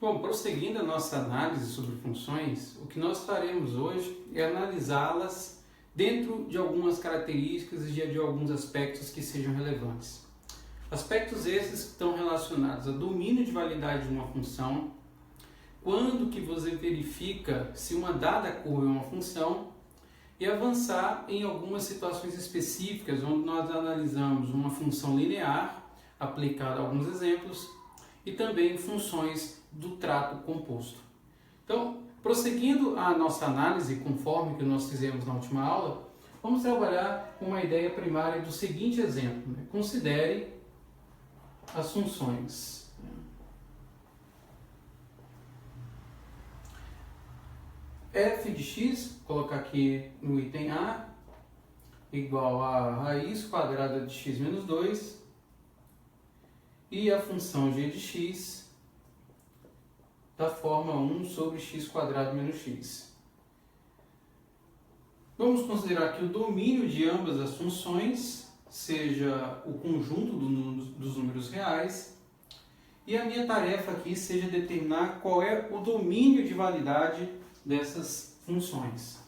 Bom, prosseguindo a nossa análise sobre funções, o que nós faremos hoje é analisá-las dentro de algumas características e de alguns aspectos que sejam relevantes. Aspectos esses que estão relacionados ao domínio de validade de uma função, quando que você verifica se uma dada curva é uma função, e avançar em algumas situações específicas, onde nós analisamos uma função linear, aplicada a alguns exemplos, e também funções do trato composto. Então, prosseguindo a nossa análise, conforme que nós fizemos na última aula, vamos trabalhar com uma ideia primária do seguinte exemplo. Considere as funções. F de x, colocar aqui no item A, igual a raiz quadrada de x menos 2, e a função g de x da forma 1 sobre x quadrado menos x. Vamos considerar que o domínio de ambas as funções seja o conjunto dos números reais, e a minha tarefa aqui seja determinar qual é o domínio de validade dessas funções.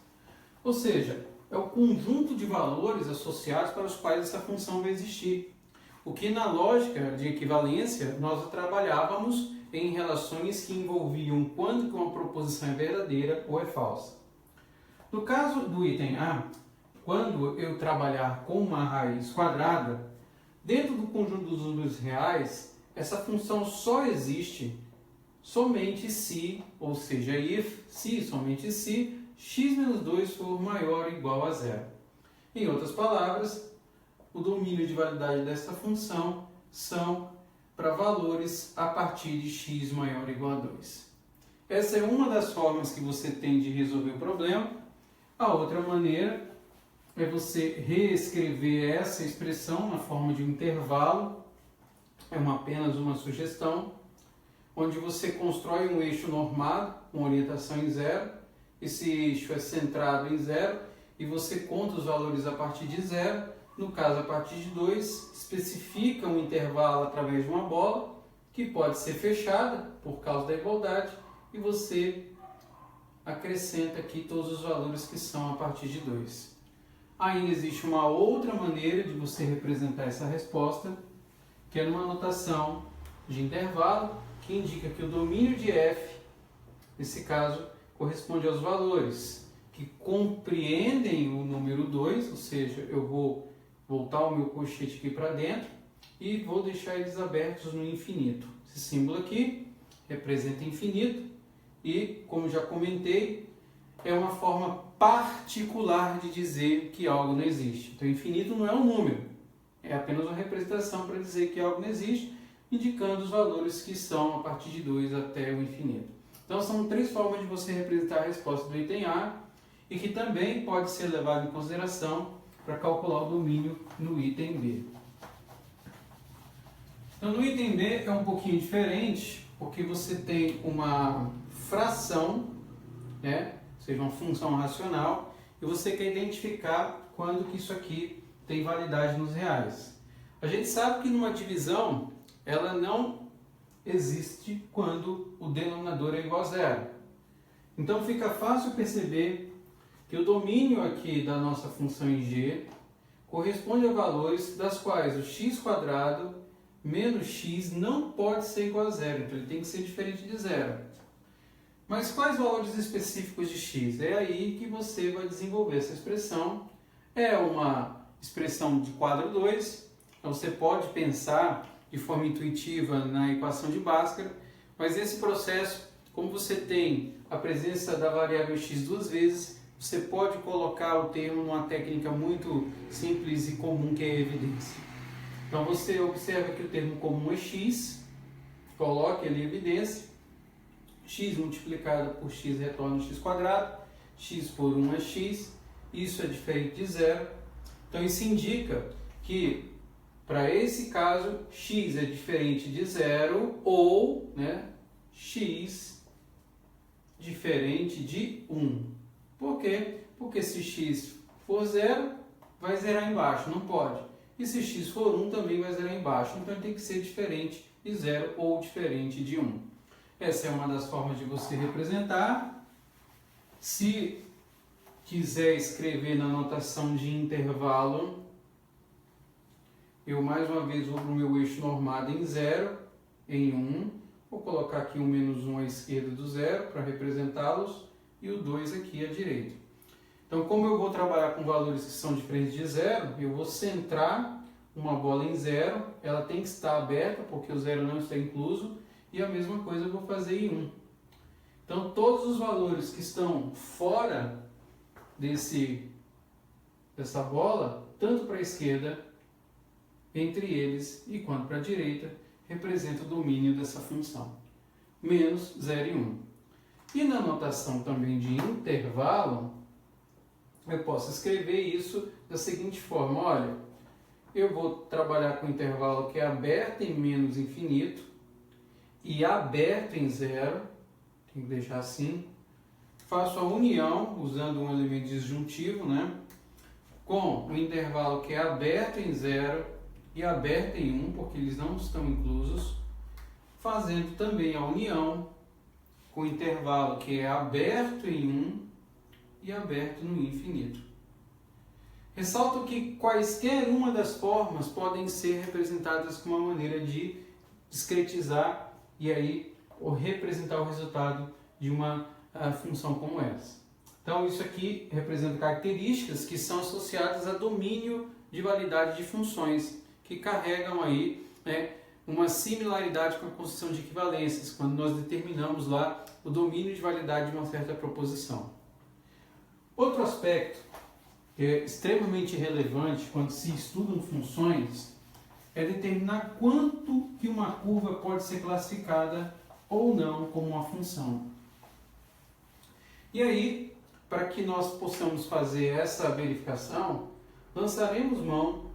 Ou seja, é o conjunto de valores associados para os quais essa função vai existir. O que na lógica de equivalência nós trabalhávamos em relações que envolviam quando que uma proposição é verdadeira ou é falsa. No caso do item A, quando eu trabalhar com uma raiz quadrada, dentro do conjunto dos números reais, essa função só existe somente se, ou seja, se, somente se, x menos 2 for maior ou igual a zero. Em outras palavras, o domínio de validade desta função são para valores a partir de x maior ou igual a 2. Essa é uma das formas que você tem de resolver o problema. A outra maneira é você reescrever essa expressão na forma de um intervalo. É apenas uma sugestão, onde você constrói um eixo normado com orientação em zero. Esse eixo é centrado em zero e você conta os valores a partir de zero. No caso, a partir de 2, especifica um intervalo através de uma bola, que pode ser fechada por causa da igualdade, e você acrescenta aqui todos os valores que são a partir de 2. Ainda existe uma outra maneira de você representar essa resposta, que é numa notação de intervalo, que indica que o domínio de f, nesse caso, corresponde aos valores que compreendem o número 2, ou seja, eu vou voltar o meu colchete aqui para dentro e vou deixar eles abertos no infinito. Esse símbolo aqui representa infinito e, como já comentei, é uma forma particular de dizer que algo não existe. Então, infinito não é um número, é apenas uma representação para dizer que algo não existe, indicando os valores que são a partir de 2 até o infinito. Então, são 3 formas de você representar a resposta do item A e que também pode ser levado em consideração para calcular o domínio no item B. Então, no item B é um pouquinho diferente, porque você tem uma fração, né? Ou seja, uma função racional, e você quer identificar quando que isso aqui tem validade nos reais. A gente sabe que numa divisão, ela não existe quando o denominador é igual a zero. Então fica fácil perceber que o domínio aqui da nossa função em g corresponde a valores das quais o x² menos x não pode ser igual a zero, então ele tem que ser diferente de zero. Mas quais valores específicos de x? É aí que você vai desenvolver essa expressão. É uma expressão de quadro 2, então você pode pensar de forma intuitiva na equação de Bhaskara, mas esse processo, como você tem a presença da variável x 2 vezes, você pode colocar o termo numa técnica muito simples e comum, que é a evidência. Então você observa que o termo comum é x, coloque ali a evidência, x multiplicado por x retorna x², x por 1 é x, isso é diferente de zero. Então isso indica que, para esse caso, x é diferente de zero ou, x diferente de 1. Por quê? Porque se x for zero, vai zerar embaixo, não pode. E se x for 1, também vai zerar embaixo. Então ele tem que ser diferente de zero ou diferente de 1. Essa é uma das formas de você representar. Se quiser escrever na notação de intervalo, eu mais uma vez vou para o meu eixo normado em 0, em 1. Vou colocar aqui um menos 1 à esquerda do 0 para representá-los e o 2 aqui à direita. Então, como eu vou trabalhar com valores que são diferentes de 0, eu vou centrar uma bola em 0, ela tem que estar aberta porque o 0 não está incluso, e a mesma coisa eu vou fazer em 1. Então, todos os valores que estão fora dessa bola, tanto para a esquerda, entre eles, e quanto para a direita, representa o domínio dessa função. Menos 0 e 1. E na notação também de intervalo, eu posso escrever isso da seguinte forma, olha, eu vou trabalhar com intervalo que é aberto em menos infinito e aberto em 0, tem que deixar assim, faço a união, usando um elemento disjuntivo, né, com o intervalo que é aberto em 0 e aberto em 1, porque eles não estão inclusos, fazendo também a união com o intervalo que é aberto em 1 e aberto no infinito. Ressalto que quaisquer uma das formas podem ser representadas como uma maneira de discretizar e aí ou representar o resultado de uma função como essa. Então isso aqui representa características que são associadas a domínio de validade de funções, que carregam aí, né, uma similaridade com a construção de equivalências, quando nós determinamos lá o domínio de validade de uma certa proposição. Outro aspecto que é extremamente relevante quando se estudam funções é determinar quanto que uma curva pode ser classificada ou não como uma função. E aí, para que nós possamos fazer essa verificação, lançaremos mão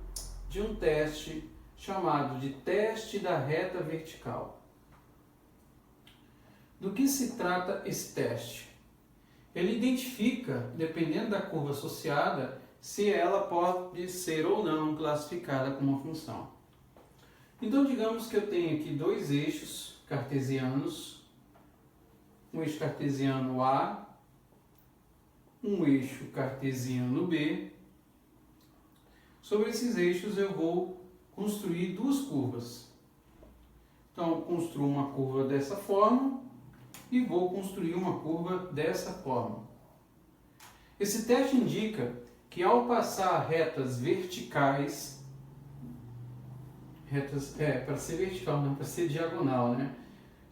de um teste chamado de teste da reta vertical. Do que se trata esse teste? Ele identifica, dependendo da curva associada, se ela pode ser ou não classificada como uma função. Então, digamos que eu tenho aqui dois eixos cartesianos, um eixo cartesiano A, um eixo cartesiano B. Sobre esses eixos eu vou construir duas curvas. Então, eu construo uma curva dessa forma e vou construir uma curva dessa forma. Esse teste indica que ao passar retas verticais, para ser vertical, não para ser diagonal, né?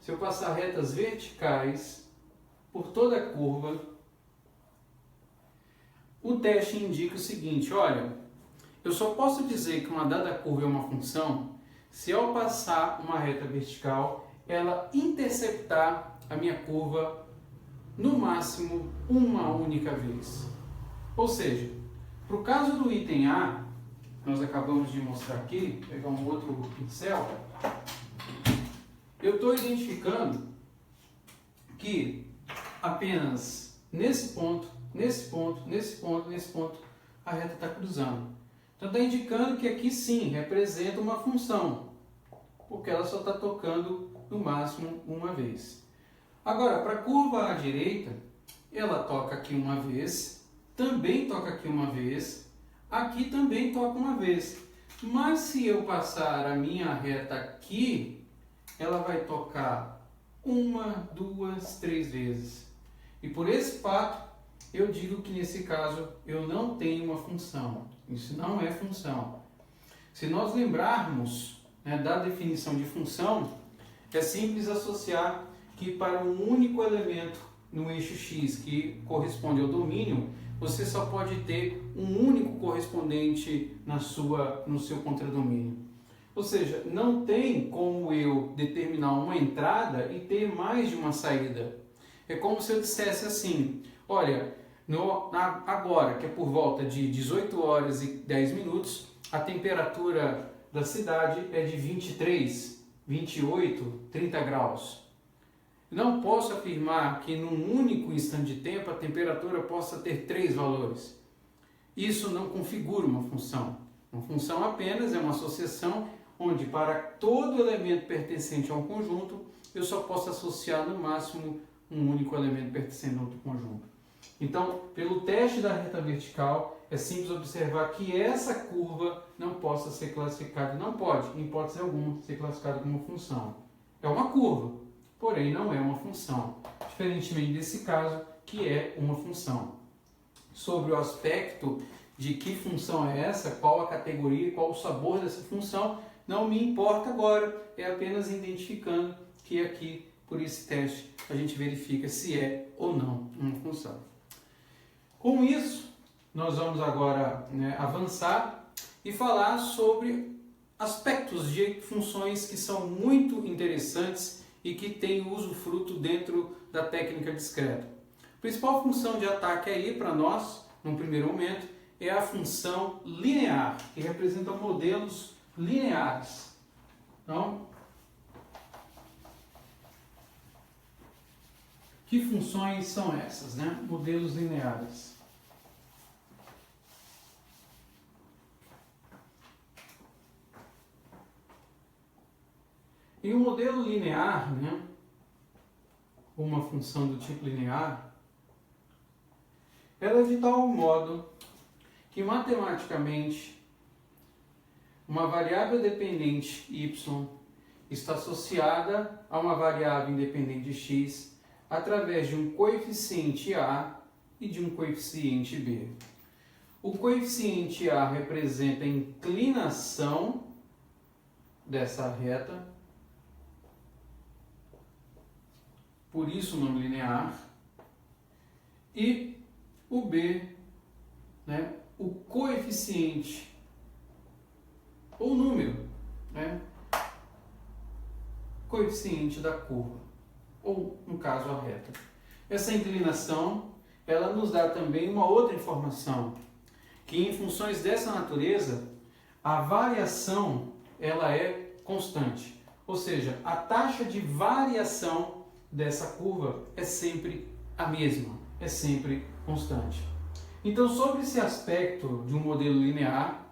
Se eu passar retas verticais por toda a curva, o teste indica o seguinte, olha, eu só posso dizer que uma dada curva é uma função se ao passar uma reta vertical, ela interceptar a minha curva no máximo uma única vez. Ou seja, para o caso do item A, nós acabamos de mostrar aqui, vou pegar um outro pincel, eu estou identificando que apenas nesse ponto, a reta está cruzando. Então está indicando que aqui sim representa uma função, porque ela só está tocando no máximo uma vez. Agora, para a curva à direita, ela toca aqui uma vez, também toca aqui uma vez, aqui também toca uma vez. Mas se eu passar a minha reta aqui, ela vai tocar uma, duas, três vezes. E por esse fato, eu digo que nesse caso eu não tenho uma função. Isso não é função. Se nós lembrarmos, né, da definição de função, é simples associar que para um único elemento no eixo x que corresponde ao domínio, você só pode ter um único correspondente no seu contradomínio. Ou seja, não tem como eu determinar uma entrada e ter mais de uma saída. É como se eu dissesse assim, olha, agora que é por volta de 18 horas e 10 minutos, a temperatura da cidade é de 23, 28, 30 graus. Não posso afirmar que num único instante de tempo a temperatura possa ter três valores. Isso não configura uma função. Uma função apenas é uma associação onde para todo elemento pertencente a um conjunto eu só posso associar no máximo um único elemento pertencente a outro conjunto. Então, pelo teste da reta vertical, é simples observar que essa curva não possa ser classificada, não pode, em hipótese alguma, ser classificada como uma função. É uma curva, porém não é uma função, diferentemente desse caso, que é uma função. Sobre o aspecto de que função é essa, qual a categoria, qual o sabor dessa função, não me importa agora, é apenas identificando que aqui, por esse teste, a gente verifica se é ou não uma função. Com isso, nós vamos agora avançar e falar sobre aspectos de funções que são muito interessantes e que têm usufruto dentro da técnica discreta. A principal função de ataque aí para nós, no primeiro momento, é a função linear, que representa modelos lineares. Então, que funções são essas, Modelos lineares. Em um modelo linear, uma função do tipo linear, ela é de tal modo que matematicamente uma variável dependente y está associada a uma variável independente x através de um coeficiente a e de um coeficiente b. O coeficiente a representa a inclinação dessa reta, por isso o nome linear, e o b, o coeficiente ou número, coeficiente da curva, ou no caso a reta. Essa inclinação, ela nos dá também uma outra informação, que em funções dessa natureza, a variação ela é constante, ou seja, a taxa de variação dessa curva é sempre a mesma, é sempre constante. Então, sobre esse aspecto de um modelo linear,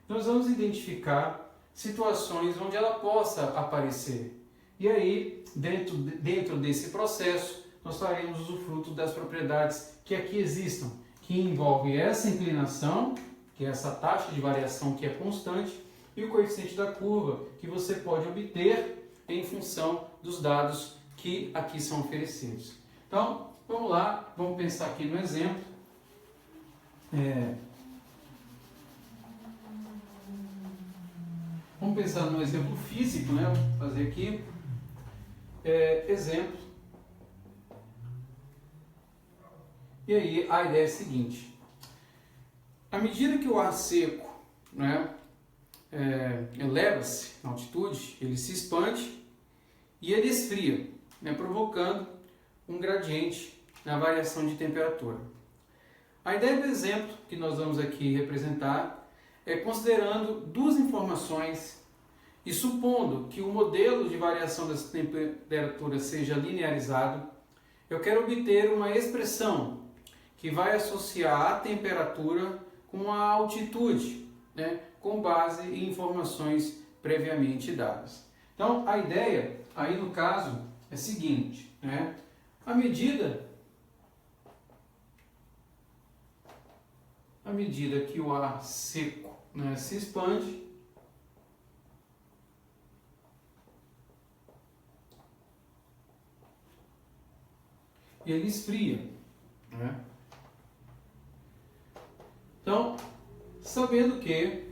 nós vamos identificar situações onde ela possa aparecer. E aí, dentro desse processo, nós faremos usufruto das propriedades que aqui existam, que envolvem essa inclinação, que é essa taxa de variação que é constante, e o coeficiente da curva, que você pode obter em função dos dados que aqui são oferecidos. Então, vamos lá, vamos pensar aqui no exemplo. Vamos pensar no exemplo físico, Vou fazer aqui. Exemplo. E aí, a ideia é a seguinte. À medida que o ar seco eleva-se na altitude, ele se expande e ele esfria, provocando um gradiente na variação de temperatura. A ideia do exemplo que nós vamos aqui representar é considerando duas informações e supondo que o modelo de variação dessa temperatura seja linearizado, eu quero obter uma expressão que vai associar a temperatura com a altitude, com base em informações previamente dadas. Então, a ideia aí no caso é a seguinte, à medida que o ar seco se expande, ele esfria. Então, sabendo que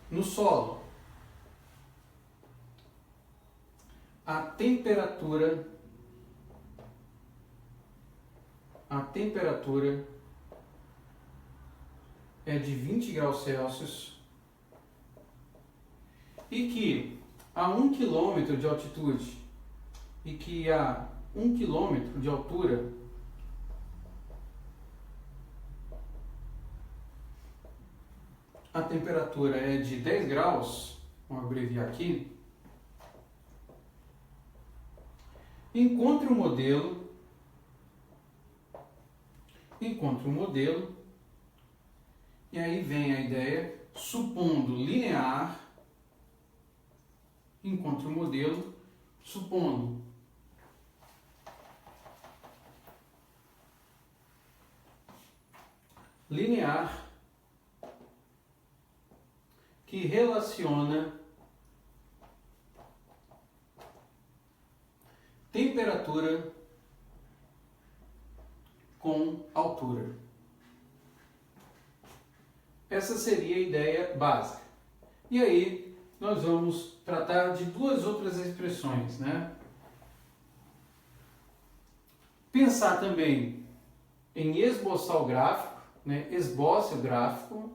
no solo a temperatura é de 20 graus Celsius e que a 1 km de altitude e que a 1 km de altura a temperatura é de 10 graus, vamos abreviar aqui, encontre um modelo, e aí vem a ideia, supondo linear, encontre o modelo supondo linear que relaciona temperatura com altura. Essa seria a ideia básica. E aí, nós vamos tratar de duas outras expressões, né? Pensar também em esboçar o gráfico, né? Esboce o gráfico.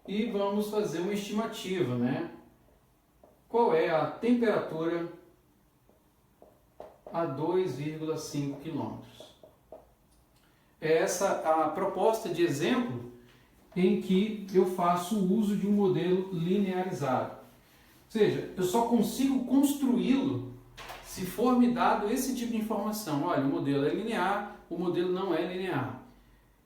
E vamos fazer uma estimativa, né? Qual é a temperatura a 2,5 km? É essa a proposta de exemplo em que eu faço uso de um modelo linearizado. Ou seja, eu só consigo construí-lo se for me dado esse tipo de informação. Olha, o modelo é linear, o modelo não é linear.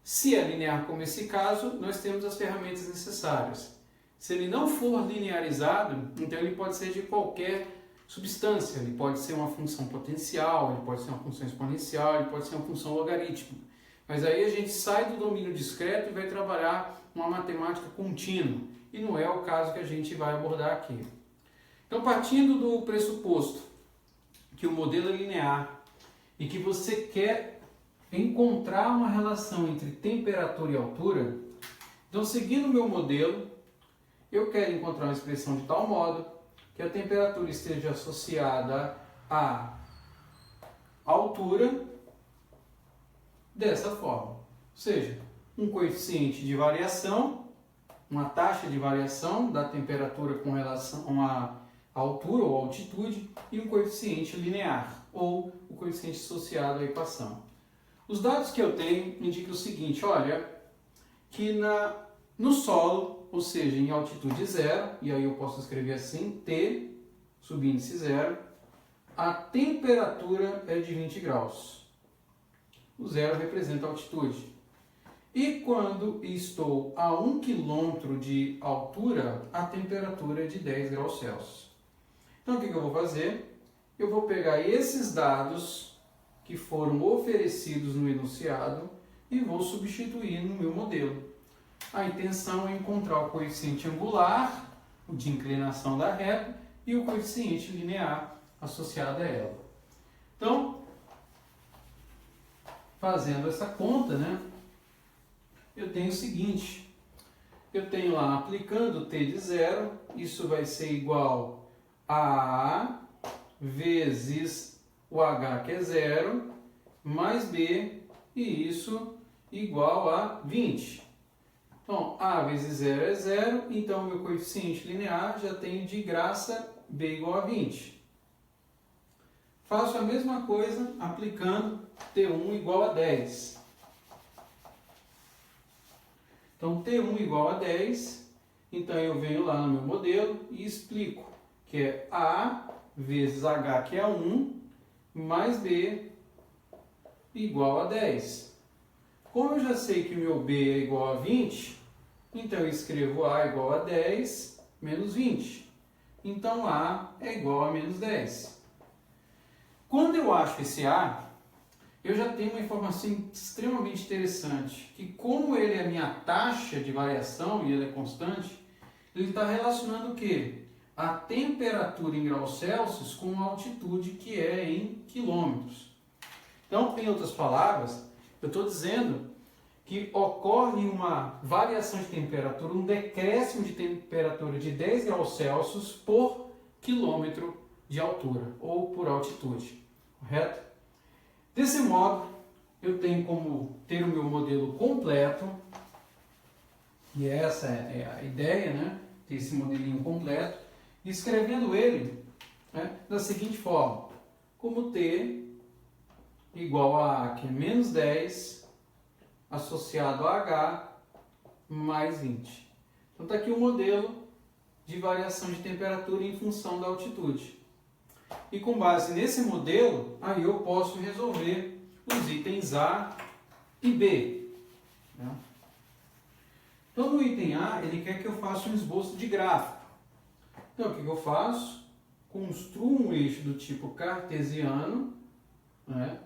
Se é linear como esse caso, nós temos as ferramentas necessárias. Se ele não for linearizado, então ele pode ser de qualquer substância. Ele pode ser uma função potencial, ele pode ser uma função exponencial, ele pode ser uma função logarítmica. Mas aí a gente sai do domínio discreto e vai trabalhar uma matemática contínua. E não é o caso que a gente vai abordar aqui. Então, partindo do pressuposto que o modelo é linear e que você quer encontrar uma relação entre temperatura e altura, então, seguindo o meu modelo, eu quero encontrar uma expressão de tal modo que a temperatura esteja associada à altura dessa forma. Ou seja, um coeficiente de variação, uma taxa de variação da temperatura com relação à altura ou altitude e um coeficiente linear, ou o coeficiente associado à equação. Os dados que eu tenho indicam o seguinte, olha, que no solo, ou seja, em altitude zero, e aí eu posso escrever assim, T, subíndice zero, a temperatura é de 20 graus. O zero representa a altitude. E quando estou a 1 km de altura, a temperatura é de 10 graus Celsius. Então, o que eu vou fazer? Eu vou pegar esses dados que foram oferecidos no enunciado e vou substituir no meu modelo. A intenção é encontrar o coeficiente angular, o de inclinação da reta, e o coeficiente linear associado a ela. Então, fazendo essa conta, né, eu tenho o seguinte, eu tenho lá, aplicando t de zero, isso vai ser igual a A vezes o H, que é zero, mais B, e isso igual a 20. Então, A vezes 0 é 0, então o meu coeficiente linear já tem de graça B igual a 20. Faço a mesma coisa aplicando T1 igual a 10. Então, T1 igual a 10, então eu venho lá no meu modelo e explico que é A vezes H, que é 1, mais B igual a 10. Como eu já sei que o meu B é igual a 20, então eu escrevo A igual a 10 menos 20. Então A é igual a menos 10. Quando eu acho esse A, eu já tenho uma informação extremamente interessante, que como ele é a minha taxa de variação e ele é constante, ele está relacionando o quê? A temperatura em graus Celsius com a altitude, que é em quilômetros. Então, em outras palavras, eu estou dizendo que ocorre uma variação de temperatura, um decréscimo de temperatura de 10 graus Celsius por quilômetro de altura, ou por altitude, correto? Desse modo, eu tenho como ter o meu modelo completo, e essa é a ideia, né? Ter esse modelinho completo, escrevendo ele, né, da seguinte forma, como T igual a A, que é menos 10, associado a H, mais 20. Então está aqui o modelo de variação de temperatura em função da altitude. E com base nesse modelo, aí eu posso resolver os itens A e B, né? Então, no item A, ele quer que eu faça um esboço de gráfico. Então, o que eu faço? Construo um eixo do tipo cartesiano, né?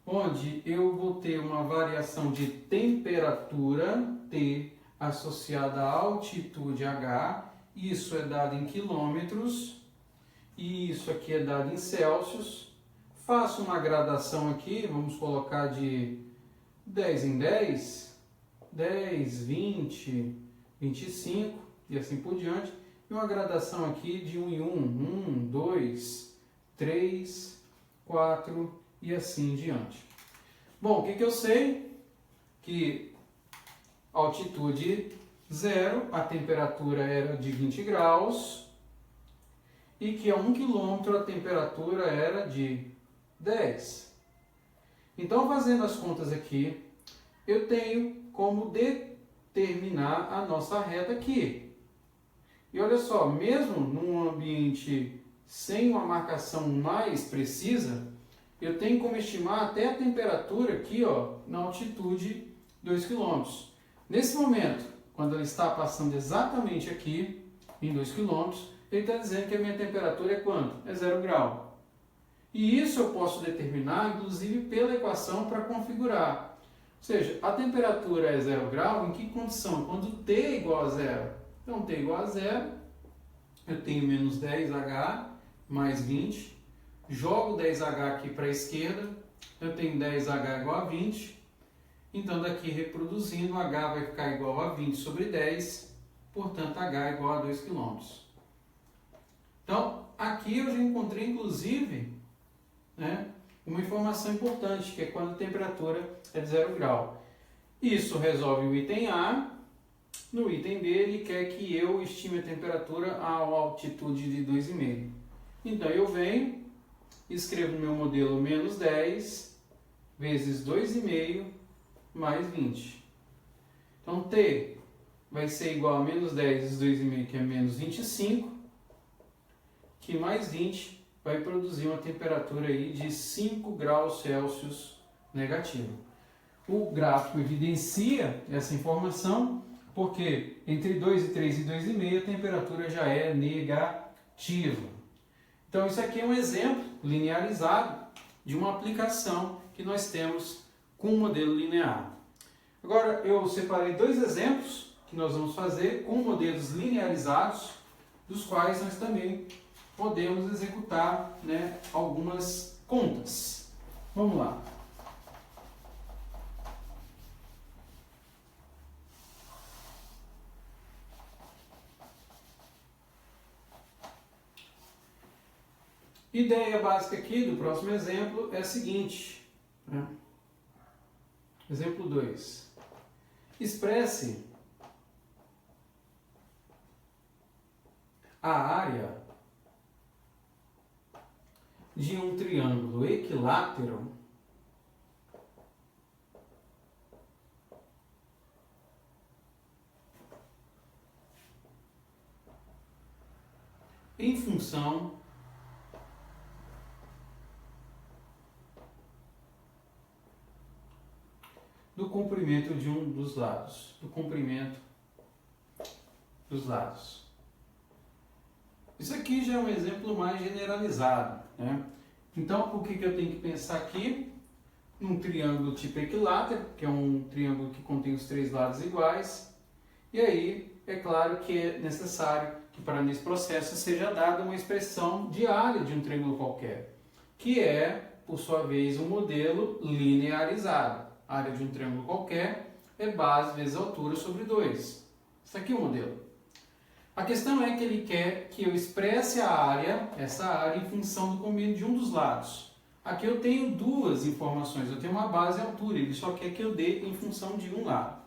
Onde eu vou ter uma variação de temperatura, T, associada à altitude, H. Isso é dado em quilômetros. E isso aqui é dado em Celsius. Faço uma gradação aqui, vamos colocar de 10 em 10, 10, 20, 25 e assim por diante. E uma gradação aqui de 1 em 1, 2, 3, 4 e assim em diante. Bom, o que eu sei? Que altitude 0, a temperatura era de 20 graus e que a 1 km a temperatura era de 10. Então, fazendo as contas aqui, eu tenho como determinar a nossa reta aqui. E olha só, mesmo num ambiente sem uma marcação mais precisa, eu tenho como estimar até a temperatura aqui, ó, na altitude 2 km. Nesse momento, quando ele está passando exatamente aqui, em 2 km, ele está dizendo que a minha temperatura é quanto? É 0 grau. E isso eu posso determinar, inclusive, pela equação para configurar. Ou seja, a temperatura é 0 grau em que condição? Quando T é igual a 0. Então, T igual a 0, eu tenho menos 10H mais 20. Jogo 10H aqui para a esquerda, eu tenho 10H igual a 20. Então, daqui reproduzindo, H vai ficar igual a 20 sobre 10. Portanto, H é igual a 2 km. Então, aqui eu já encontrei, inclusive, né, uma informação importante, que é quando a temperatura é de 0 grau. Isso resolve o item A. No item B, ele quer que eu estime a temperatura a altitude de 2,5. Então, eu venho, escrevo no meu modelo menos 10 vezes 2,5 mais 20. Então, T vai ser igual a menos 10 vezes 2,5, que é menos 25, que mais 20 vai produzir uma temperatura aí de 5 graus Celsius negativo. O gráfico evidencia essa informação, porque entre 2 e 3 e 2,5 a temperatura já é negativa. Então, isso aqui é um exemplo linearizado de uma aplicação que nós temos com o modelo linear. Agora, eu separei dois exemplos que nós vamos fazer com modelos linearizados, dos quais nós também podemos executar, né, algumas contas. Vamos lá. Ideia básica aqui do próximo exemplo é a seguinte, né? Exemplo 2. Expresse a área de um triângulo equilátero em função do comprimento de um dos lados, do comprimento dos lados. Isso aqui já é um exemplo mais generalizado, né? Então, o que eu tenho que pensar aqui? Num triângulo tipo equilátero, que é um triângulo que contém os três lados iguais. E aí, é claro que é necessário que para nesse processo seja dada uma expressão de área de um triângulo qualquer, que é, por sua vez, um modelo linearizado. A área de um triângulo qualquer é base vezes altura sobre 2. Isso aqui é o modelo. A questão é que ele quer que eu expresse a área, essa área, em função do comprimento de um dos lados. Aqui eu tenho duas informações, eu tenho uma base e altura, ele só quer que eu dê em função de um lado.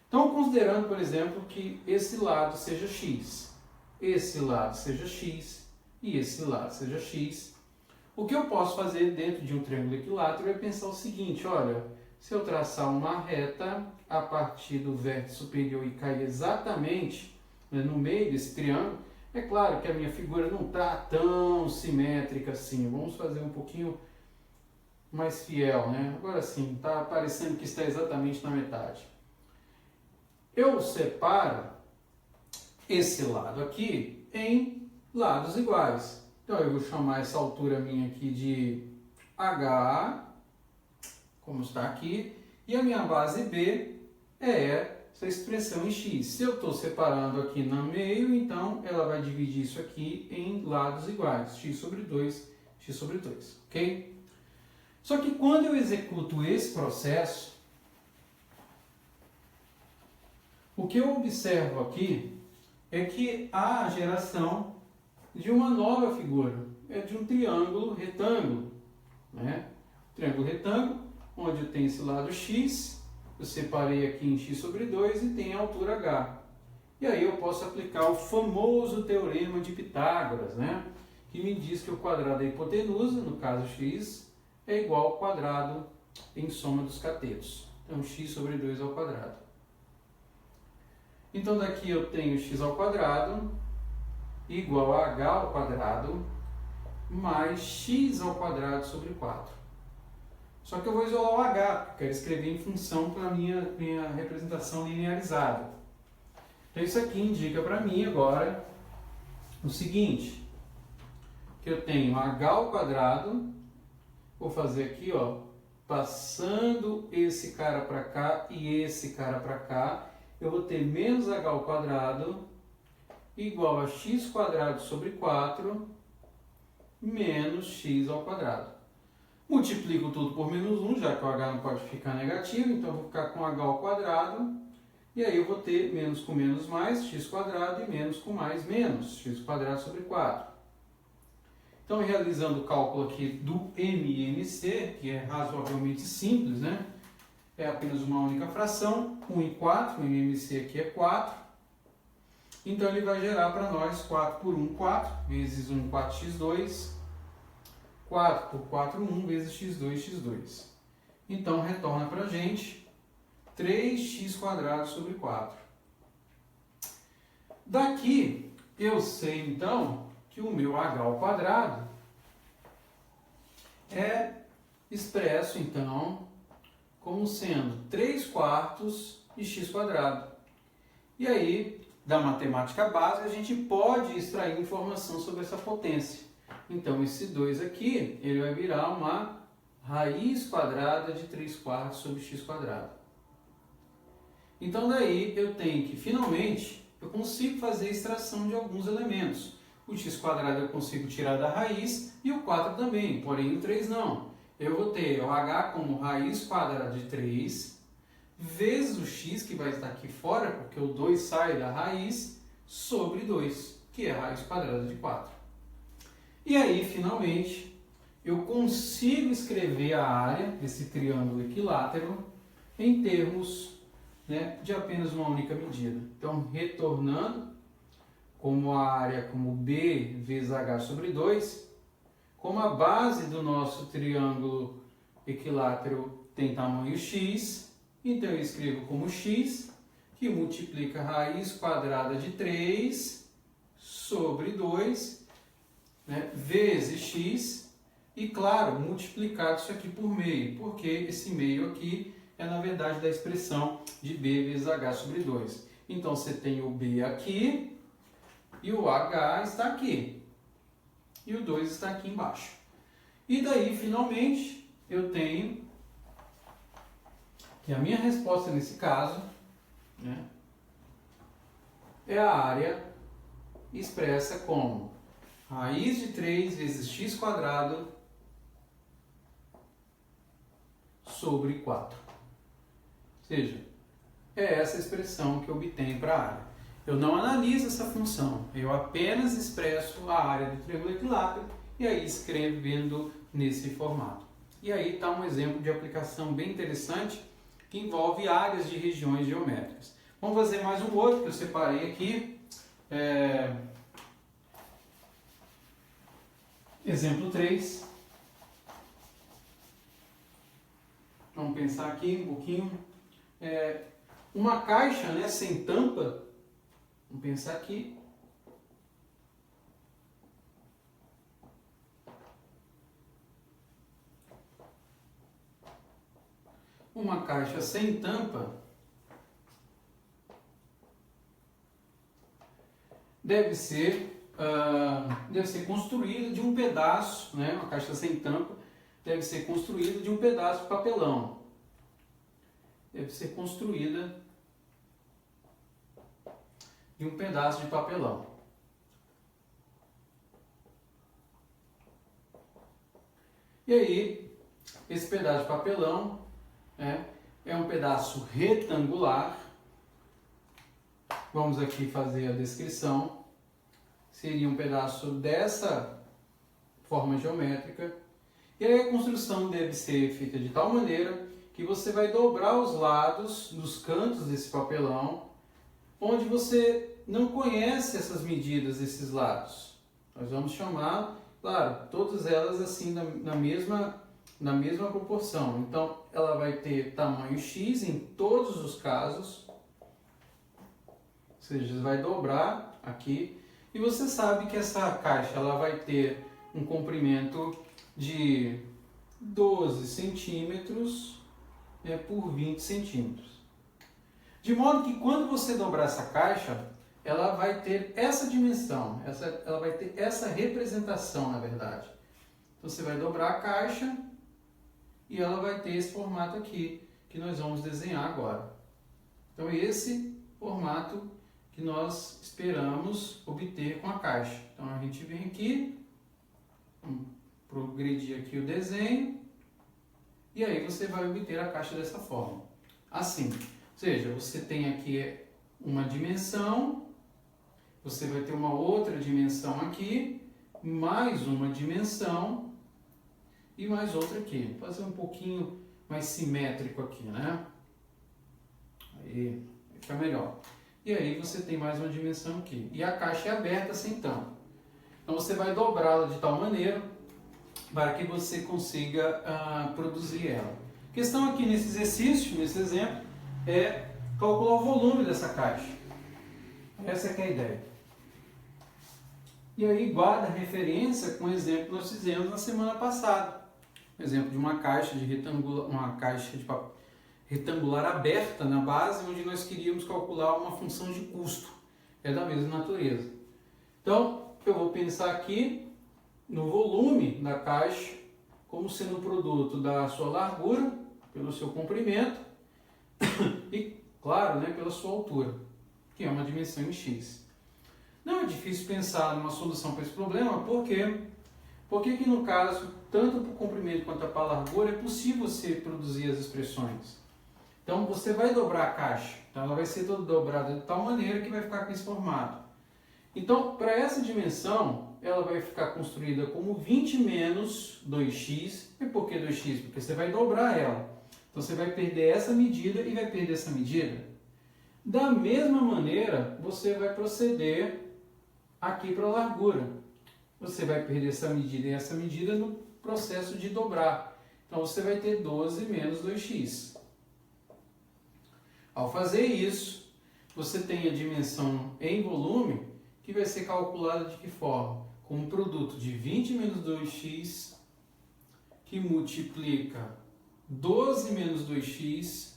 Então, considerando, por exemplo, que esse lado seja x, esse lado seja x e esse lado seja x, o que eu posso fazer dentro de um triângulo equilátero é pensar o seguinte, olha, se eu traçar uma reta a partir do vértice superior e cair exatamente, né, no meio desse triângulo, é claro que a minha figura não está tão simétrica assim. Vamos fazer um pouquinho mais fiel, né? Agora sim, está parecendo que está exatamente na metade. eu separo esse lado aqui em lados iguais. Então, eu vou chamar essa altura minha aqui de H, como está aqui, e a minha base B é essa expressão em x. Se eu estou separando aqui no meio, então ela vai dividir isso aqui em lados iguais, x sobre 2, ok? Só que quando eu executo esse processo, o que eu observo aqui é que há a geração de uma nova figura, é de um triângulo retângulo, né? Triângulo retângulo, onde eu tenho esse lado x, eu separei aqui em x sobre 2 e tem a altura h. E aí eu posso aplicar o famoso teorema de Pitágoras, né? Que me diz que o quadrado da hipotenusa, no caso x, é igual ao quadrado em soma dos catetos. Então, x sobre 2 ao quadrado. Então, daqui eu tenho x ao quadrado igual a h ao quadrado mais x ao quadrado sobre 4. Só que eu vou isolar o h, porque eu quero escrever em função para a minha representação linearizada. Então, isso aqui indica para mim agora o seguinte, que eu tenho h ao quadrado, vou fazer aqui, ó, passando esse cara para cá e esse cara para cá, eu vou ter menos h ao quadrado igual a x quadrado sobre 4 menos x ao quadrado. Multiplico tudo por menos 1, já que o h não pode ficar negativo, então eu vou ficar com h ao quadrado, e aí eu vou ter menos com menos mais, x quadrado, e menos com mais menos, x quadrado sobre 4. Então, realizando o cálculo aqui do MMC, que é razoavelmente simples, né? É apenas uma única fração, 1 e 4, o MMC aqui é 4. Então, ele vai gerar para nós 4 por 1, 4, vezes 1, 4x2, 4 por 4, 1, vezes x2, x2. Então, retorna para a gente 3x quadrado sobre 4. Daqui, eu sei, então, que o meu h ao quadrado é expresso, então, como sendo 3 quartos de x quadrado. E aí, da matemática básica, a gente pode extrair informação sobre essa potência. Então, esse 2 aqui, ele vai virar uma raiz quadrada de 3 quartos sobre x quadrado. Então, daí, eu tenho que, finalmente, eu consigo fazer a extração de alguns elementos. O x quadrado eu consigo tirar da raiz e o 4 também, porém o 3 não. Eu vou ter o h como raiz quadrada de 3, vezes o x, que vai estar aqui fora, porque o 2 sai da raiz, sobre 2, que é a raiz quadrada de 4. E aí, finalmente, eu consigo escrever a área desse triângulo equilátero em termos, né, de apenas uma única medida. Então, retornando, como a área como B vezes H sobre 2, como a base do nosso triângulo equilátero tem tamanho x, então eu escrevo como x, que multiplica raiz quadrada de 3 sobre 2, né, vezes x, e claro, multiplicado isso aqui por meio, porque esse meio aqui é na verdade da expressão de B vezes H sobre 2. Então você tem o B aqui, e o H está aqui. E o 2 está aqui embaixo. E daí, finalmente, eu tenho que a minha resposta nesse caso, né, é a área expressa como raiz de 3 vezes x quadrado sobre 4. Ou seja, é essa expressão que eu obtenho para a área. Eu não analiso essa função, eu apenas expresso a área do triângulo equilátero e aí escrevendo nesse formato. E aí está um exemplo de aplicação bem interessante que envolve áreas de regiões geométricas. Vamos fazer mais um outro que eu separei aqui. Exemplo 3. Vamos pensar aqui um pouquinho. Uma caixa, né, sem tampa. Vamos pensar aqui. Uma caixa sem tampa deve ser construída de um pedaço, né? Uma caixa sem tampa deve ser construída de um pedaço de papelão. Deve ser construída de um pedaço de papelão. E aí, esse pedaço de papelão é um pedaço retangular. Vamos aqui fazer a descrição. Seria um pedaço dessa forma geométrica. E aí a construção deve ser feita de tal maneira que você vai dobrar os lados dos cantos desse papelão, onde você não conhece essas medidas desses lados. Nós vamos chamar, claro, todas elas assim na mesma proporção. Então, ela vai ter tamanho X em todos os casos, ou seja, vai dobrar aqui. E você sabe que essa caixa ela vai ter um comprimento de 12 centímetros por 20 centímetros. De modo que quando você dobrar essa caixa, ela vai ter essa dimensão, ela vai ter essa representação, na verdade. Então você vai dobrar a caixa e ela vai ter esse formato aqui, que nós vamos desenhar agora. Então esse formato que nós esperamos obter com a caixa. Então a gente vem aqui, vamos progredir aqui o desenho, e aí você vai obter a caixa dessa forma. Assim, ou seja, você tem aqui uma dimensão, você vai ter uma outra dimensão aqui, mais uma dimensão e mais outra aqui. Vou fazer um pouquinho mais simétrico aqui, né? Aí fica melhor. E aí você tem mais uma dimensão aqui. E a caixa é aberta sem tampa. Então você vai dobrá-la de tal maneira para que você consiga produzir ela. A questão aqui nesse exercício, nesse exemplo, é calcular o volume dessa caixa. Essa que é a ideia. E aí guarda referência com o exemplo que nós fizemos na semana passada. Um exemplo de uma caixa retangular aberta na base, onde nós queríamos calcular uma função de custo. É da mesma natureza. Então, eu vou pensar aqui no volume da caixa como sendo o produto da sua largura pelo seu comprimento e, claro, pela sua altura, que é uma dimensão em x. Não é difícil pensar numa solução para esse problema, por quê? Porque que no caso, tanto para o comprimento quanto para a largura, é possível você produzir as expressões. Então você vai dobrar a caixa, então ela vai ser toda dobrada de tal maneira que vai ficar com esse formato. Então, para essa dimensão, ela vai ficar construída como 20 menos 2x. E por que 2x? Porque você vai dobrar ela. Então você vai perder essa medida e vai perder essa medida. Da mesma maneira, você vai proceder aqui para a largura. Você vai perder essa medida e essa medida no processo de dobrar. Então você vai ter 12 menos 2x. Ao fazer isso, você tem a dimensão em volume, que vai ser calculada de que forma? Como produto de 20 menos 2x, que multiplica 12 menos 2x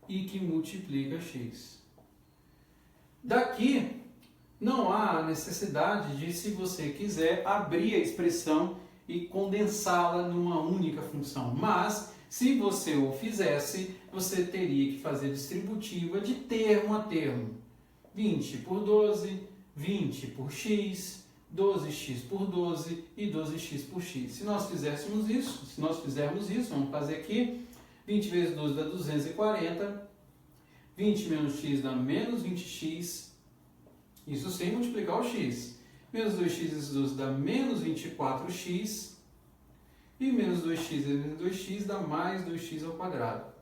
e que multiplica x. Daqui, não há necessidade de, se você quiser, abrir a expressão e condensá-la numa única função. Mas, se você o fizesse, você teria que fazer distributiva de termo a termo. 20 por 12, 20 por x, 12x por 12 e 12x por x. Se nós fizermos isso, vamos fazer aqui, 20 vezes 12 dá 240, 20 menos x dá menos 20x, isso sem multiplicar o x. Menos 2x vezes 12 dá menos 24x, e menos 2x vezes 2x dá mais 2x ao quadrado.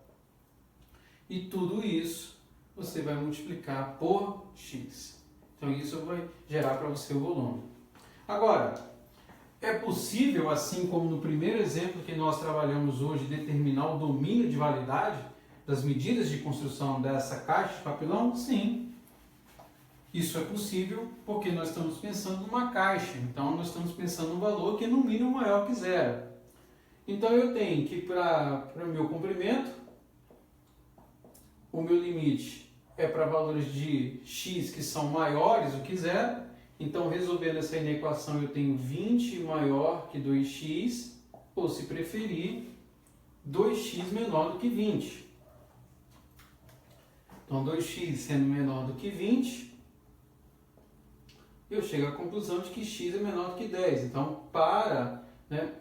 E tudo isso você vai multiplicar por x. Então isso vai gerar para você o volume. Agora, é possível, assim como no primeiro exemplo que nós trabalhamos hoje, determinar o domínio de validade das medidas de construção dessa caixa de papelão? Sim. Isso é possível porque nós estamos pensando numa caixa. Então nós estamos pensando num valor que é no mínimo maior que zero. Então eu tenho que, para o meu comprimento, o meu limite é para valores de x que são maiores do que zero. Então, resolvendo essa equação, eu tenho 20 maior que 2x, ou se preferir, 2x menor do que 20. Então, 2x sendo menor do que 20, eu chego à conclusão de que x é menor do que 10. Então, para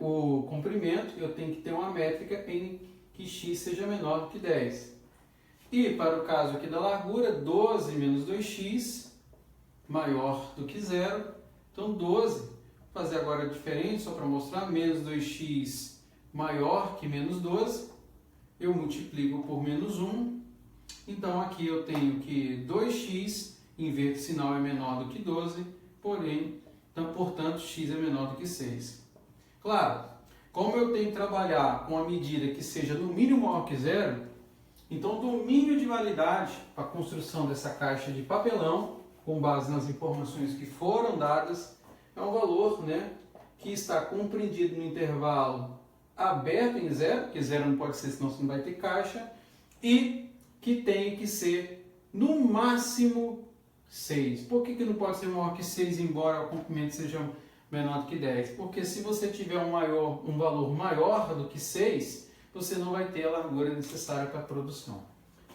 o comprimento, eu tenho que ter uma métrica em que x seja menor do que 10. E para o caso aqui da largura, 12 menos 2x maior do que zero. Então, 12, vou fazer agora diferente, só para mostrar, menos 2x maior que menos 12, eu multiplico por menos 1. Então, aqui eu tenho que 2x, inverto o sinal, é menor do que 12, porém, então, portanto, x é menor do que 6. Claro, como eu tenho que trabalhar com a medida que seja no mínimo maior que zero, então, o domínio de validade para a construção dessa caixa de papelão, com base nas informações que foram dadas, é um valor que está compreendido no intervalo aberto em zero, porque zero não pode ser, senão você não vai ter caixa, e que tem que ser no máximo 6. Por que não pode ser maior que 6, embora o comprimento seja menor do que 10? Porque se você tiver um valor maior do que 6, você não vai ter a largura necessária para a produção.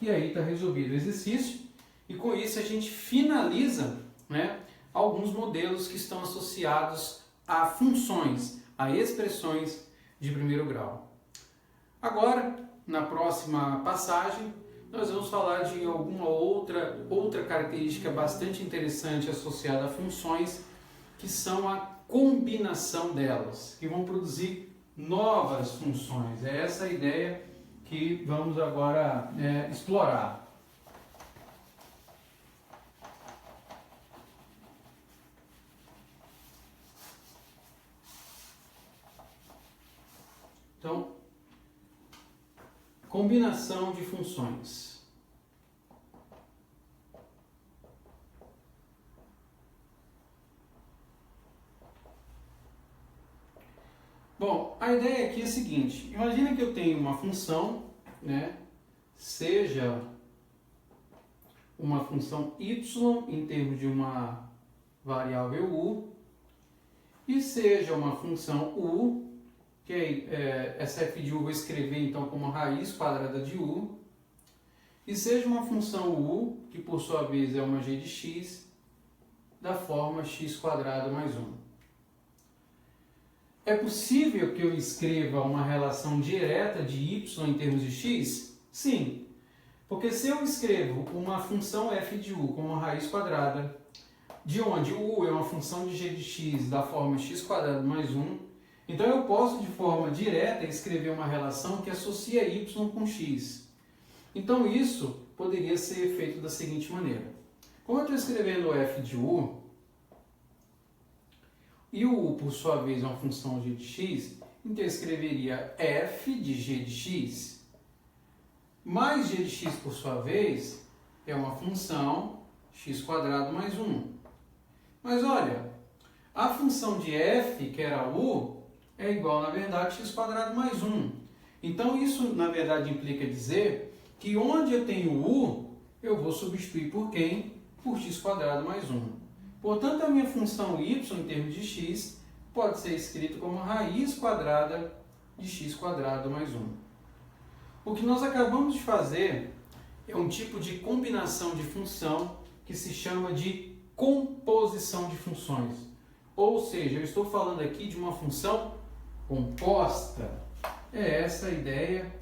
E aí está resolvido o exercício, e com isso a gente finaliza alguns modelos que estão associados a funções, a expressões de primeiro grau. Agora, na próxima passagem, nós vamos falar de alguma outra característica bastante interessante associada a funções, que são a combinação delas, que vão produzir novas funções. É essa a ideia que vamos agora explorar. Então, combinação de funções. Bom, a ideia aqui é a seguinte: imagina que eu tenho uma função, seja uma função y em termos de uma variável u, e seja uma função u, que essa f de u eu vou escrever então como raiz quadrada de u, e seja uma função u, que por sua vez é uma g de x, da forma x² mais 1. É possível que eu escreva uma relação direta de y em termos de x? Sim, porque se eu escrevo uma função f de u como raiz quadrada, de onde u é uma função de g de x da forma x² mais 1, então eu posso de forma direta escrever uma relação que associa y com x. Então isso poderia ser feito da seguinte maneira: como eu estou escrevendo f de u, e o u, por sua vez, é uma função g de x, então eu escreveria f de g de x, mais g de x, por sua vez, é uma função x² mais 1. Mas olha, a função de f, que era u, é igual, na verdade, x² mais 1. Então isso, na verdade, implica dizer que onde eu tenho u, eu vou substituir por quem? Por x² mais 1. Portanto, a minha função y em termos de x pode ser escrito como raiz quadrada de x² mais 1. O que nós acabamos de fazer é um tipo de combinação de função que se chama de composição de funções. Ou seja, eu estou falando aqui de uma função composta. É essa a ideia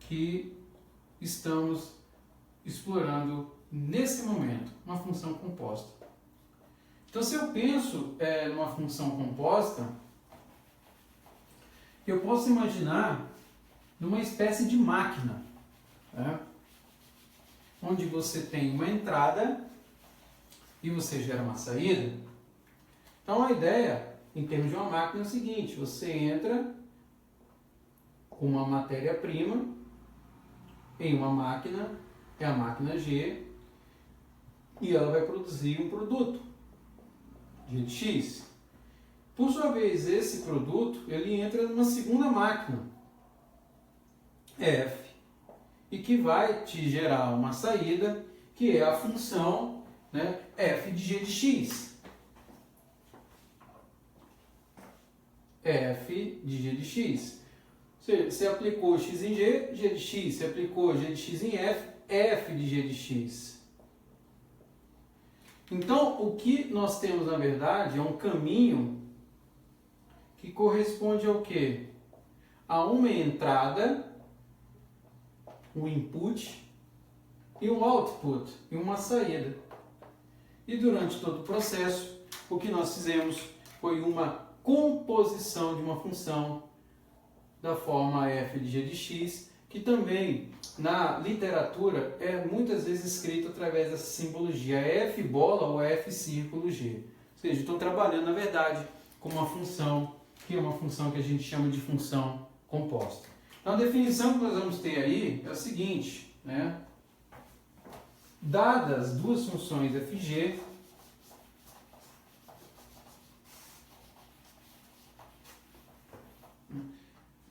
que estamos explorando nesse momento, uma função composta. Então, se eu penso numa função composta, eu posso imaginar numa espécie de máquina, onde você tem uma entrada e você gera uma saída. Então, a ideia, em termos de uma máquina, é o seguinte: você entra com uma matéria-prima em uma máquina, é a máquina G, e ela vai produzir um produto, G de X. Por sua vez, esse produto ele entra numa segunda máquina, F, e que vai te gerar uma saída que é a função, né, f de g de x. F de g de x. Ou seja, você aplicou x em g, g de x. Você aplicou g de x em f, f de g de x. Então, o que nós temos, na verdade, é um caminho que corresponde ao quê? A uma entrada, um input, e um output, e uma saída. E durante todo o processo, o que nós fizemos foi uma composição de uma função da forma f de g de x, que também na literatura é muitas vezes escrito através dessa simbologia f bola ou f círculo g. Ou seja, estou trabalhando na verdade com uma função que é uma função que a gente chama de função composta. Então a definição que nós vamos ter aí é o seguinte, né? Dadas duas funções fg,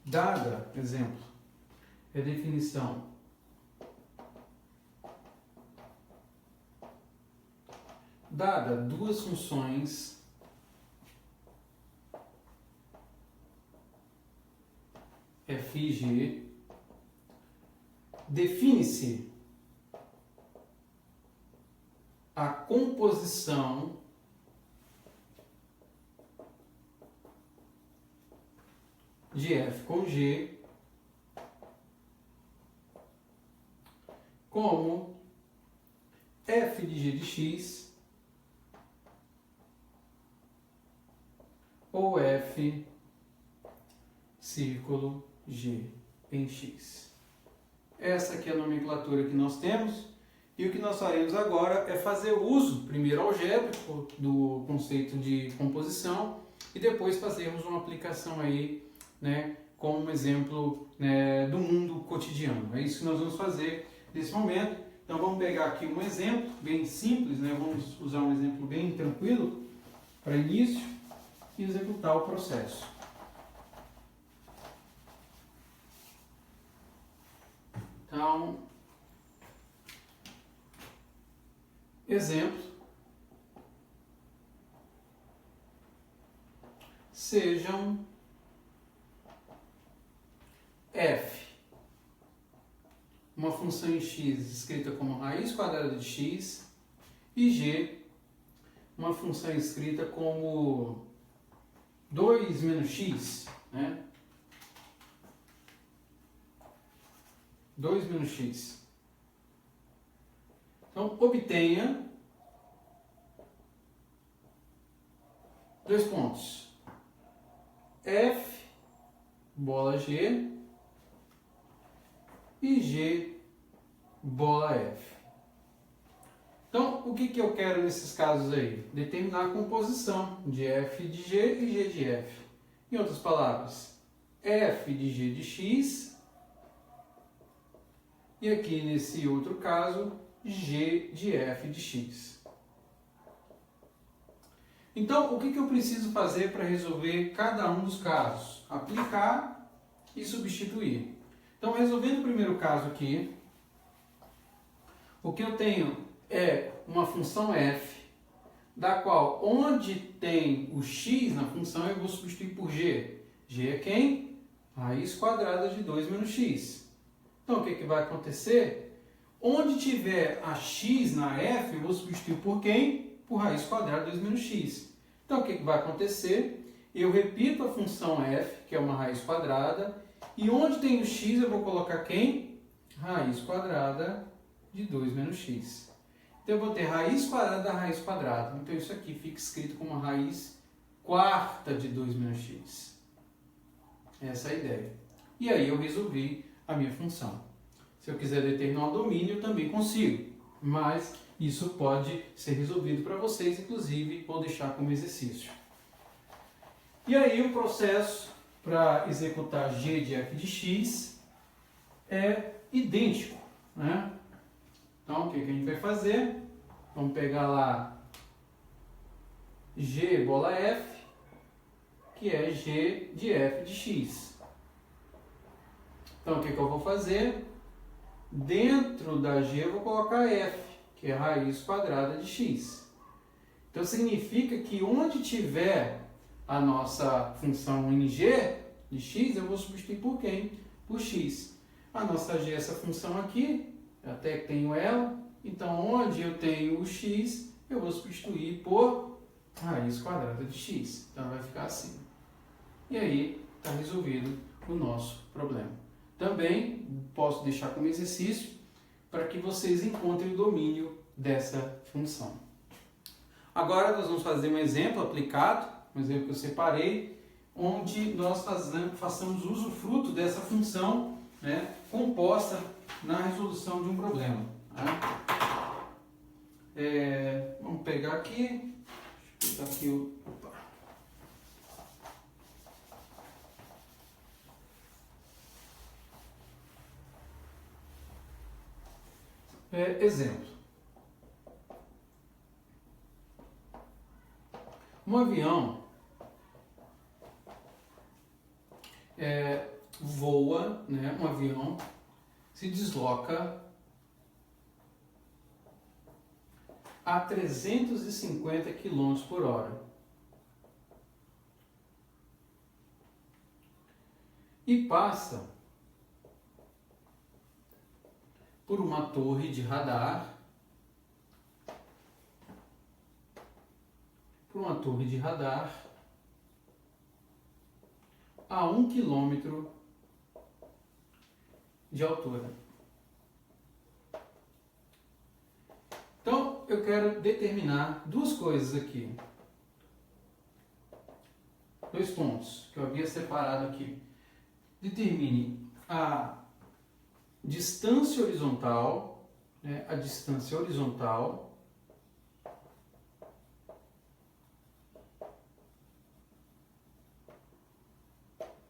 dada, exemplo, é a definição dada duas funções f e g, define-se a composição de f com g como f de g de x ou f círculo g em x. Essa aqui é a nomenclatura que nós temos, e o que nós faremos agora é fazer uso, primeiro algébrico, do conceito de composição, e depois fazermos uma aplicação aí, né, como um exemplo, né, do mundo cotidiano. É isso que nós vamos fazer nesse momento. Então vamos pegar aqui um exemplo bem simples, né, vamos usar um exemplo bem tranquilo para início e executar o processo. Então, exemplo, sejam f, uma função em x escrita como raiz quadrada de x, e g, uma função escrita como 2 menos x, né? 2 menos x. Então, obtenha dois pontos. F bola G e G bola F. Então, o que eu quero nesses casos aí? Determinar a composição de F de G e G de F. Em outras palavras, F de G de x e aqui nesse outro caso, G de F de x. Então, o que eu preciso fazer para resolver cada um dos casos? Aplicar e substituir. Então, resolvendo o primeiro caso aqui, o que eu tenho é uma função f, da qual, onde tem o x na função, eu vou substituir por g. G é quem? Raiz quadrada de 2 menos x. Então, o que vai acontecer? Onde tiver a x na f, eu vou substituir por quem? Por raiz quadrada de 2 menos x. Então, o que vai acontecer? Eu repito a função f, que é uma raiz quadrada, e onde tem o x, eu vou colocar quem? Raiz quadrada de 2 menos x. Então, eu vou ter raiz quadrada da raiz quadrada. Então, isso aqui fica escrito como raiz quarta de 2 menos x. Essa é a ideia. E aí, eu resolvi a minha função. Se eu quiser determinar o domínio, eu também consigo. Mas isso pode ser resolvido para vocês, inclusive, vou deixar como exercício. E aí, o processo para executar g de f de x é idêntico, né? Então, o que a gente vai fazer? Vamos pegar lá g bola f, que é g de f de x. Então, o que eu vou fazer? Dentro da g eu vou colocar f, que é a raiz quadrada de x. Então significa que onde tiver a nossa função ng de x, eu vou substituir por quem? Por x. A nossa g é essa função aqui, eu até tenho ela, então onde eu tenho o x, eu vou substituir por raiz quadrada de x. Então vai ficar assim. E aí está resolvido o nosso problema. Também posso deixar como exercício para que vocês encontrem o domínio dessa função. Agora nós vamos fazer um exemplo aplicado, um exemplo que eu separei, onde nós façamos usufruto dessa função, né, composta na resolução de um problema. Tá? Vamos pegar aqui, deixa eu pegar aqui o... exemplo. Um avião voa, né? Um avião se desloca a 350 km por hora. E passa por uma torre de radar, a 1 km de altura. Então, eu quero determinar duas coisas aqui. Dois pontos que eu havia separado aqui. Determine a distância horizontal, né,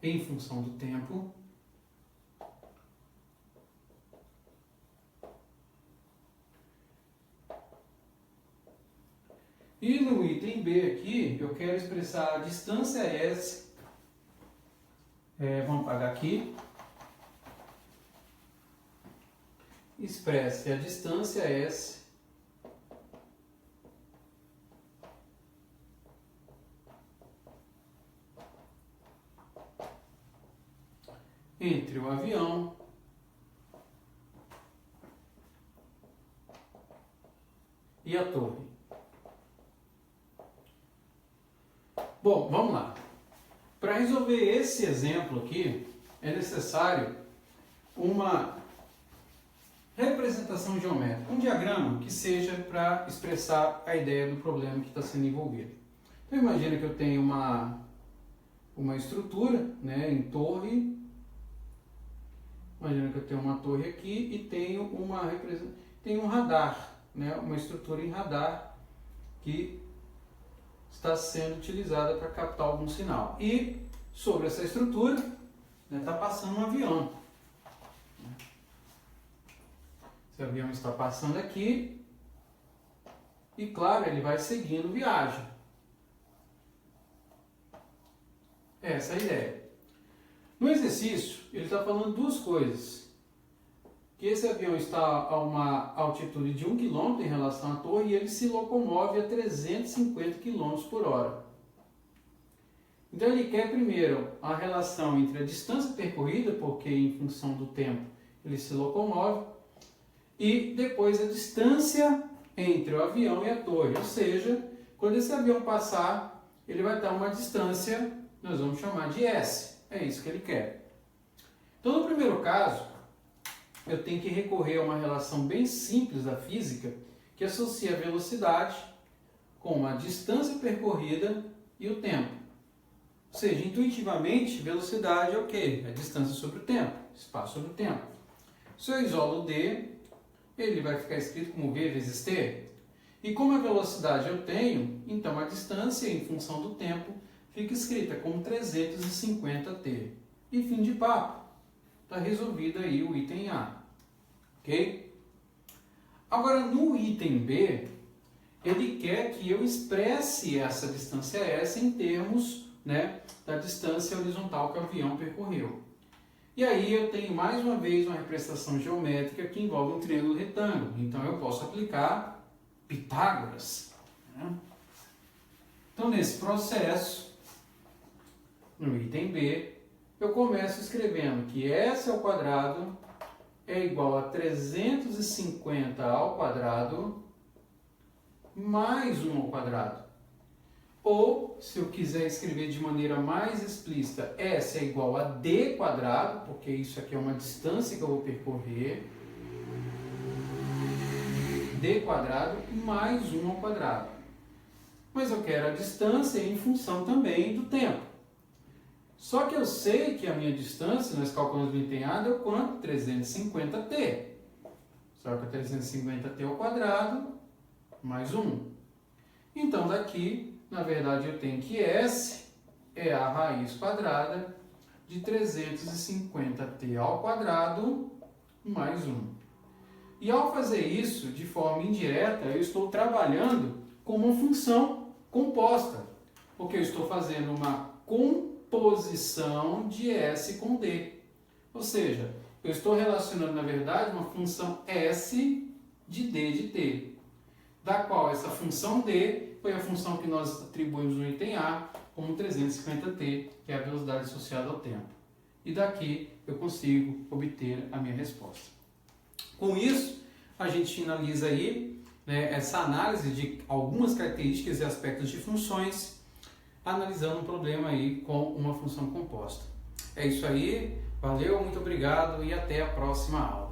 em função do tempo. E no item B aqui, eu quero expressar a distância S. Vamos apagar aqui. Expresse a distância S entre o avião e a torre. Bom, vamos lá. Para resolver esse exemplo aqui, é necessário uma representação geométrica, um diagrama que seja para expressar a ideia do problema que está sendo envolvido. Então imagina que eu tenho uma estrutura, né, em torre. Imagina que eu tenho uma torre aqui e tenho um radar, né, uma estrutura em radar que está sendo utilizada para captar algum sinal. E sobre essa estrutura está passando um avião. Esse avião está passando aqui e, claro, ele vai seguindo viagem. Essa é a ideia. No exercício, ele está falando duas coisas. Que esse avião está a uma altitude de 1 km em relação à torre e ele se locomove a 350 km por hora. Então ele quer primeiro a relação entre a distância percorrida, porque em função do tempo ele se locomove, e depois a distância entre o avião e a torre. Ou seja, quando esse avião passar, ele vai dar uma distância, nós vamos chamar de S. É isso que ele quer. Então no primeiro caso, eu tenho que recorrer a uma relação bem simples da física que associa a velocidade com a distância percorrida e o tempo. Ou seja, intuitivamente, velocidade é o quê? É a distância sobre o tempo, espaço sobre o tempo. Se eu isolo D, ele vai ficar escrito como V vezes T. E como a velocidade eu tenho, então a distância em função do tempo fica escrita como 350T. E fim de papo. Está resolvido aí o item A. Ok? Agora, no item B, ele quer que eu expresse essa distância S em termos, né, da distância horizontal que o avião percorreu. E aí eu tenho mais uma vez uma representação geométrica que envolve um triângulo retângulo. Então eu posso aplicar Pitágoras, né? Então nesse processo, no item B, eu começo escrevendo que S ao quadrado é igual a 350 ao quadrado mais 1 ao quadrado. Ou, se eu quiser escrever de maneira mais explícita, S é igual a D quadrado, porque isso aqui é uma distância que eu vou percorrer, D quadrado mais 1 ao quadrado. Mas eu quero a distância em função também do tempo. Só que eu sei que a minha distância, nós calculamos no item A, deu quanto? 350t. Só que 350t ao quadrado mais 1. Então, daqui, na verdade, eu tenho que S é a raiz quadrada de 350t ao quadrado mais 1. E ao fazer isso de forma indireta, eu estou trabalhando com uma função composta, porque eu estou fazendo uma composição de S com D. Ou seja, eu estou relacionando, na verdade, uma função S de D de T, da qual essa função D foi a função que nós atribuímos no item A como 350t, que é a velocidade associada ao tempo. E daqui eu consigo obter a minha resposta. Com isso, a gente finaliza aí, né, essa análise de algumas características e aspectos de funções, analisando um problema aí com uma função composta. É isso aí, valeu, muito obrigado e até a próxima aula.